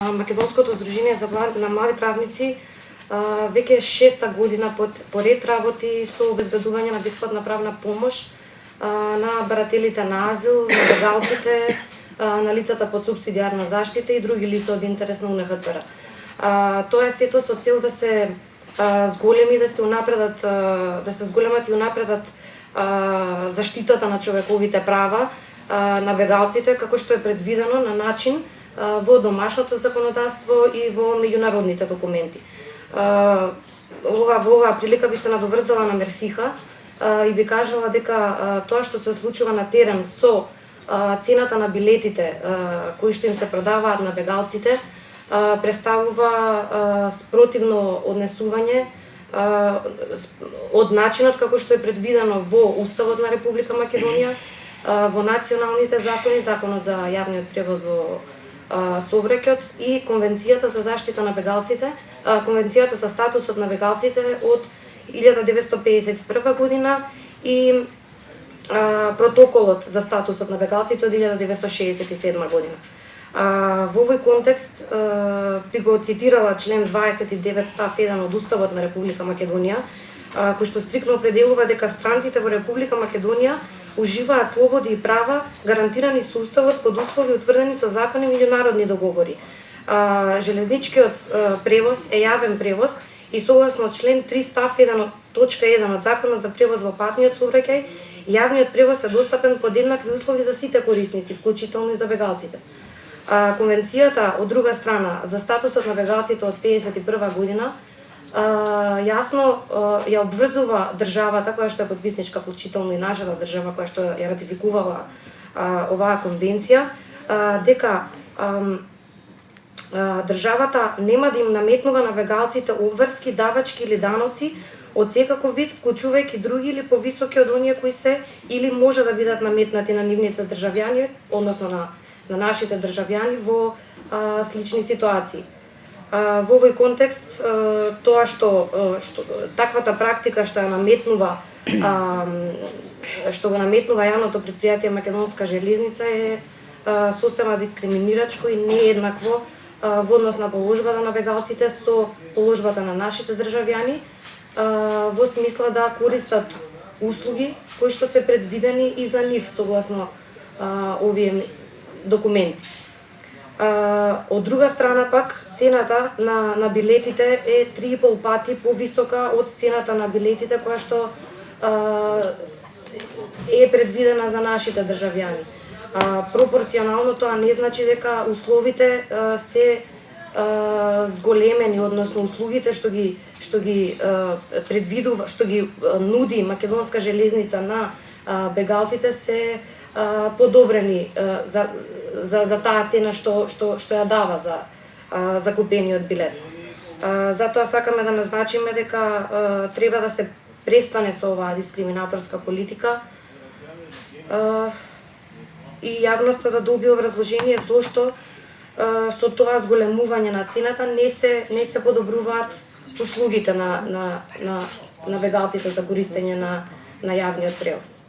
Македонското здружение на млади правници веќе 6-та година поред работи со обезбедување на бесплатна правна помош на барателите на азил, на бегалците, на лицата под субсидиарна заштита и други лица од интерес на УНХЦР. Тоа е сето со цел да се зголеми, да се унапредат, да се зголемат и унапредат заштитата на човековите права на бегалците, како што е предвидено на начин во домашното законодавство и во меѓународните документи. Во оваа прилика би се надоврзала на Мерсиха и би кажала дека тоа што се случува на терен со цената на билетите кои што им се продаваат на бегалците представува спротивно однесување од начинот како што е предвидено во Уставот на Република Македонија, во националните закони, Законот за јавниот превоз во сообраќајот и Конвенцијата за заштита на бегалците, Конвенцијата за статусот на бегалците од 1951 година и Протоколот за статусот на бегалците од 1967 година. Во овој контекст би го цитирала член 29 став 1 од Уставот на Република Македонија, кој што стрикно определува дека странците во Република Македонија уживаат слободи и права гарантирани со Уставот под услови утврдени со закони и меѓународни договори. Железничкиот превоз е јавен превоз и согласно член 3 став 1 точка 1 од Законот за превоз во патниот сообраќај, јавниот превоз е достапен под еднакви услови за сите корисници, вклучително и за бегалците. Конвенцијата, од друга страна, за статусот на бегалците од 1951 година, јасно ја обврзува државата која што е подписничка, вклучително и нашата држава која што ја ратификувала оваа конвенција, дека државата нема да им наметнува на бегалците обврски, давачки или даноци од секаков вид, вклучувајќи други или повисоки од оние кои се или може да бидат наметнати на нивните државјани, односно на нашите државјани во слични ситуации. Во овој контекст, тоа што таквата практика што ја наметнува јавното претпријатие Македонска железница е сосема дискриминирачко и нееднакво во однос на положбата на бегалците со положбата на нашите државјани, во смисла да користат услуги кои што се предвидени и за нив согласно овие документи. Од друга страна пак, цената на билетите е 3,5 пати повисока од цената на билетите која што е предвидена за нашите државјани. Пропорционално тоа не значи дека условите се зголемени, односно услугите што ги предвидува, што ги нуди Македонска железница на бегалците се подобрени за таа цена што ја дава за закупениот билет. Затоа сакаме да назначиме дека треба да се престане со оваа дискриминаторска политика и јавноста да добие образложение зошто со тоа зголемување на цената не се подобруваат услугите на бегалците за користење на јавниот превоз.